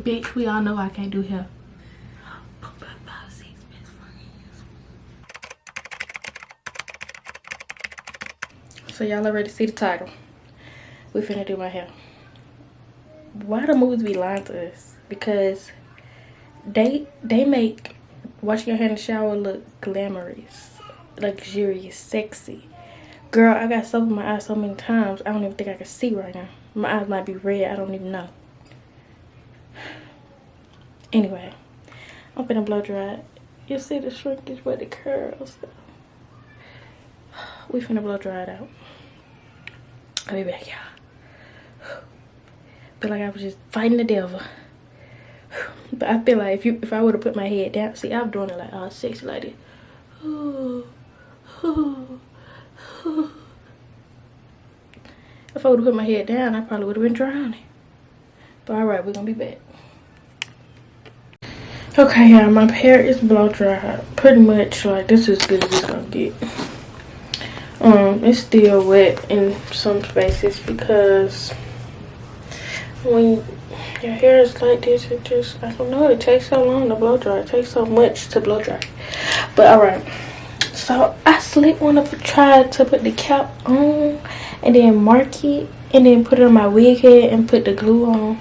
Bitch, we all know I can't do hair. So y'all already see the title. We finna do my hair. Why the movies be lying to us? Because they make washing your hair in the shower look glamorous, luxurious, sexy. Girl, I got soap in my eyes so many times, I don't even think I can see right now. My eyes might be red, I don't even know. Anyway, I'm finna blow dry it. You see the shrinkage with the curls though. We finna blow dry it out. I'll be back, y'all. Feel like I was just fighting the devil. But I feel like if I would have put my head down, see, I was doing it like all sexy like this. If I would have put my head down, I probably would have been drowning. But alright, we're gonna be back. Okay, yeah, my hair is blow dried. Pretty much, like, this is as good as it's gonna get. It's still wet in some spaces because when your hair is like this, it just, I don't know, it takes so long to blow dry. It takes so much to blow dry. But alright, so I tried to put the cap on and then mark it and then put it on my wig head and put the glue on.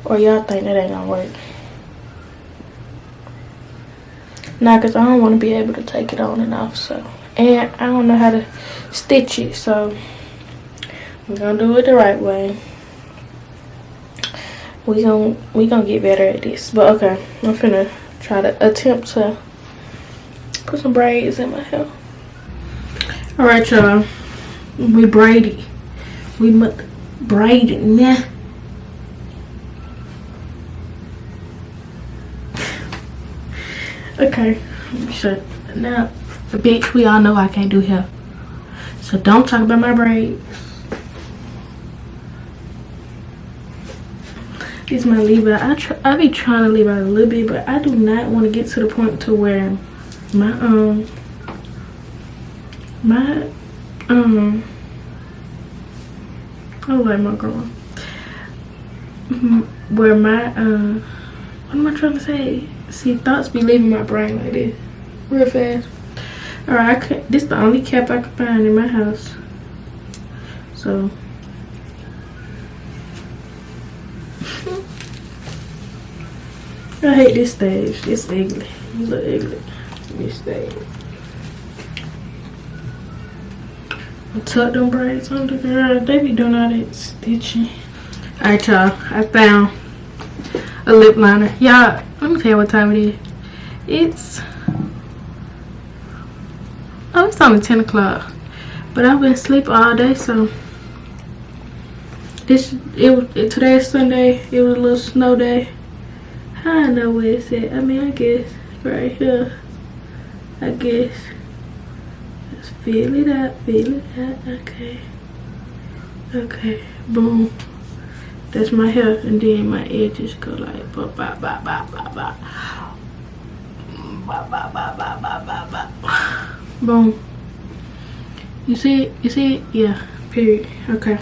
Or y'all think that ain't gonna work? Nah, cause I don't want to be able to take it on and off, so. And I don't know how to stitch it, so we're gonna do it the right way. We gonna get better at this. But okay, I'm finna try to attempt to put some braids in my hair. Alright, y'all. We braided. We braided now. Okay, shut now. Bitch, we all know I can't do hair. So don't talk about my braids. This is my leave out. I be trying to leave out a little bit, but I do not want to get to the point to where my oh, like my girl. Where my what am I trying to say? See, thoughts be leaving my brain like this real fast. Alright, this is the only cap I could find in my house. So I hate this stage. It's ugly. You look ugly. This stage. I tuck them braids under, girl. They be doing all that stitching. Alright, y'all. I found a lip liner. Y'all, let me tell you what time it is. It's only 10 o'clock. But I've been asleep all day, so today is Sunday. It was a little snow day. I know where it's at. I mean, I guess right here. I guess. Just feel it out, Okay. Okay. Boom. That's my hair, and then my edges go like ba ba ba ba ba ba ba ba ba ba ba ba ba. Boom. You see it? You see it? Yeah. Period. Okay.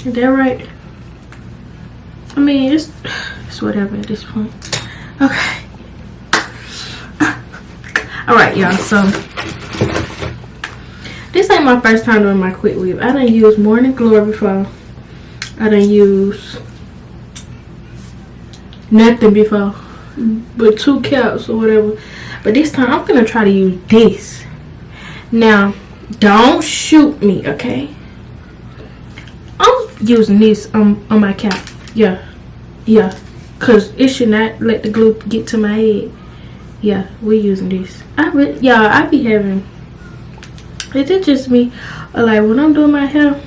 Is that right? I mean, it's whatever at this point. Okay. Alright, y'all. So this ain't my first time doing my quick weave. I done used Morning Glory before. I done used nothing before, but 2 caps or whatever. But this time I'm gonna try to use this. Now, don't shoot me, okay? I'm using this on my cap. Yeah, cause it should not let the glue get to my head. Yeah, we're using this. I be having. Is it just me, or like when I'm doing my hair?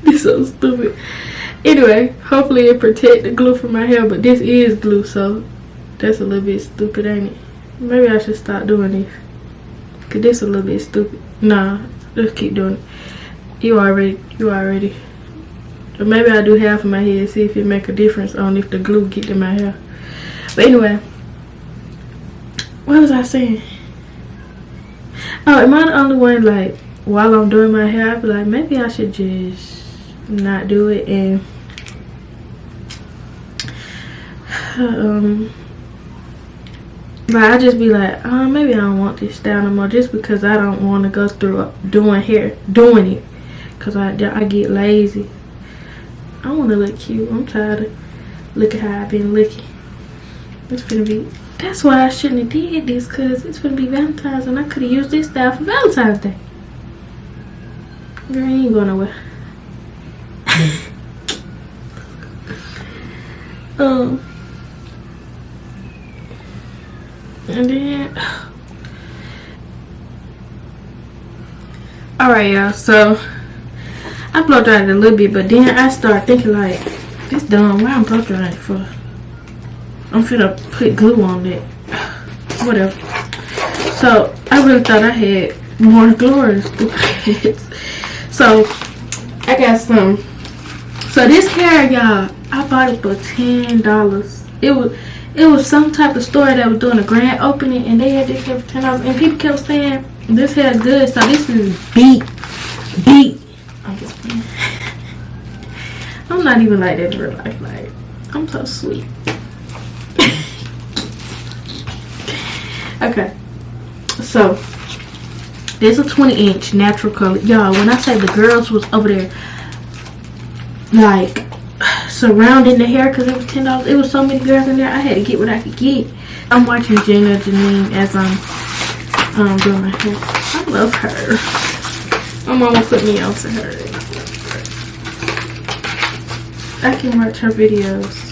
This is so stupid. Anyway, hopefully it protect the glue from my hair, but this is glue, so that's a little bit stupid, ain't it? Maybe I should stop doing this, cause this a little bit stupid. Nah, just keep doing it. You already. But maybe I do half of my head, see if it make a difference on if the glue get to my hair. But anyway, what was I saying? Oh, am I the only one, like, while I'm doing my hair, I be like, maybe I should just not do it and but I just be like, oh, maybe I don't want this style no more, just because I don't want to go through doing it, because I get lazy. I want to look cute. I'm tired of looking how I've been looking. It's gonna be, that's why I shouldn't have did this, because it's gonna be Valentine's and I could have used this style for Valentine's Day. Girl, I ain't going nowhere. And then, alright, y'all, so I blow dried it a little bit, but then I start thinking, like, this dumb, why I'm blow drying it for? I'm finna put glue on it. Whatever. So I really thought I had more glue. So I got some. So this hair, y'all, I bought it for $10. It was some type of store that was doing a grand opening, and they had this hair for $10. And people kept saying this hair is good. So this is beat. I'm just playing. I'm not even like that in real life. Like, I'm so sweet. Okay, so there's a 20-inch natural color, y'all. When I say the girls was over there like surrounding the hair because it was $10, it was so many girls in there. I had to get what I could get. I'm watching Jenna Janine as I'm doing my hair. I love her. My mama put me on to her. I can watch her videos.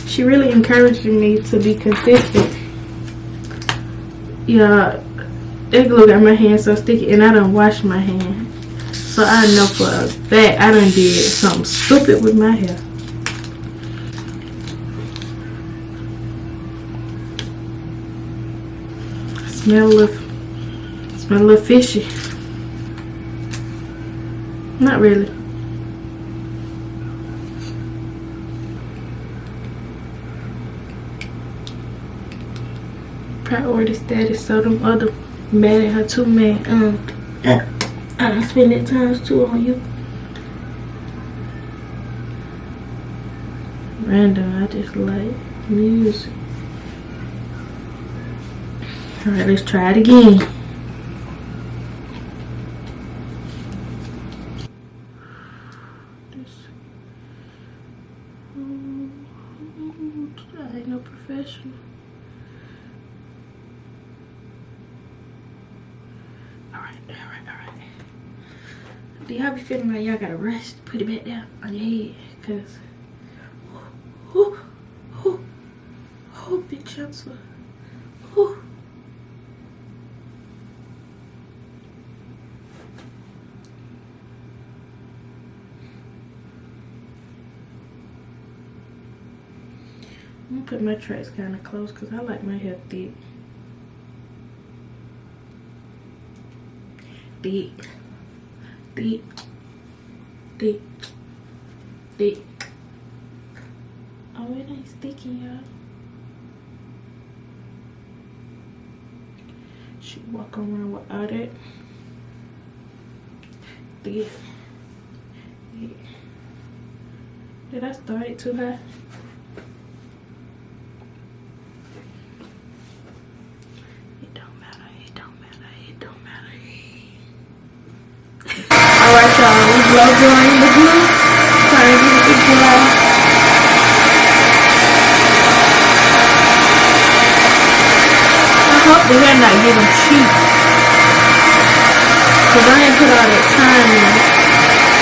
She really encouraging me to be consistent. Yeah, that glue got my hand so sticky, and I done washed my hand. So I know for that I done did something stupid with my hair. Smell a little fishy. Not really. Priority status, so them other mad at her too, man. I spend that times too on you. Random, I just like music. Alright, let's try it again. I ain't no professional. Alright. Do y'all be feeling like y'all gotta rush to put it back down on your head? Cause big chancellor. I'm gonna put my tracks kind of close because I like my hair thick. Thick. Oh, it ain't sticky, y'all. She walk around without it. Thick. Did I start it too high? It don't matter. Alright, y'all, we blow drying the glue. Trying to get it dry. I hope the hair not getting cheap. Cause I ain't put all that time in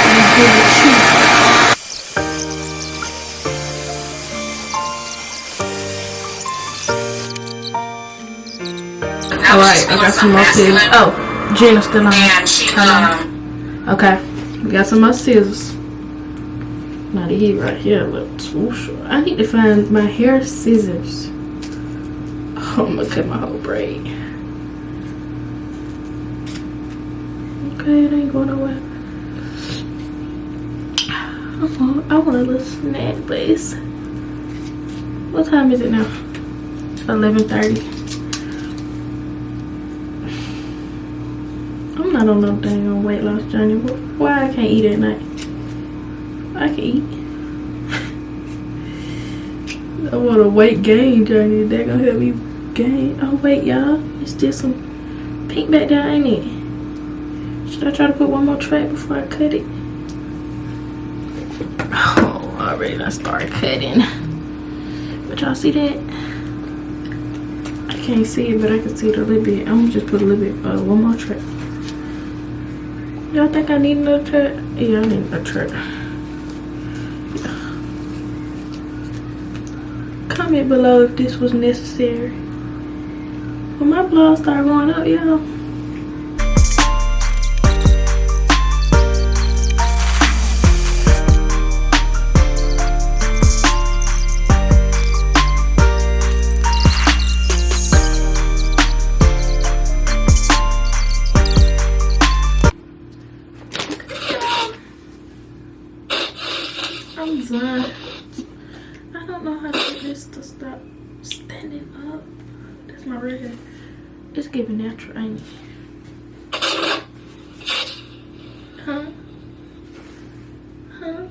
and get it cheap. Alright, I got some more scissors. Oh, Jenna's still on. Okay, we got some more scissors. Now the heat right here looks too short. I need to find my hair scissors. Oh, I'm gonna cut my whole braid. Okay, it ain't going nowhere. I want a little snack, please. What time is it now? 11:30. I'm not on no dang weight loss journey. Why I can't eat at night? I can eat. I want a weight gain journey. They're gonna help me gain. Oh wait, y'all, it's still some pink back there, ain't it? Should I try to put one more track before I cut it? Oh, already I started cutting. But y'all see that? I can't see it, but I can see it a little bit. I'm gonna just put a little bit, one more track. Y'all think I need another track? Yeah, I need another track. Comment below if this was necessary. When my blood start going up, y'all. I'm done. I don't know how to get this to stop standing up. That's my regular. It's giving natural, ain't it? Huh? Huh?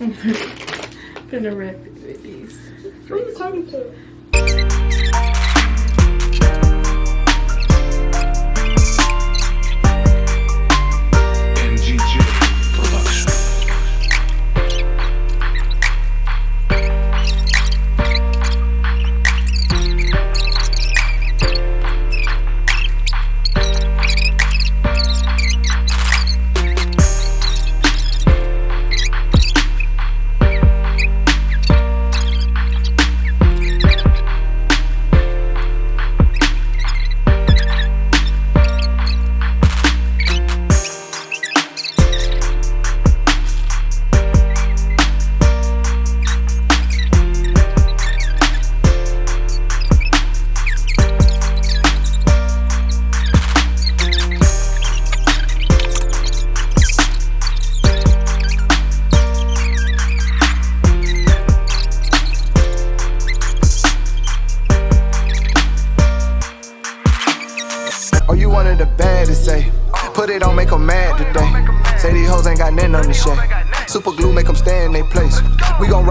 I'm gonna wrap it with these. Who are you talking to? Oh, you wanted the bad to say. Put it on, make them mad today. Say these hoes ain't got nothing on the shade. Super glue, make them stay in their place. We gon'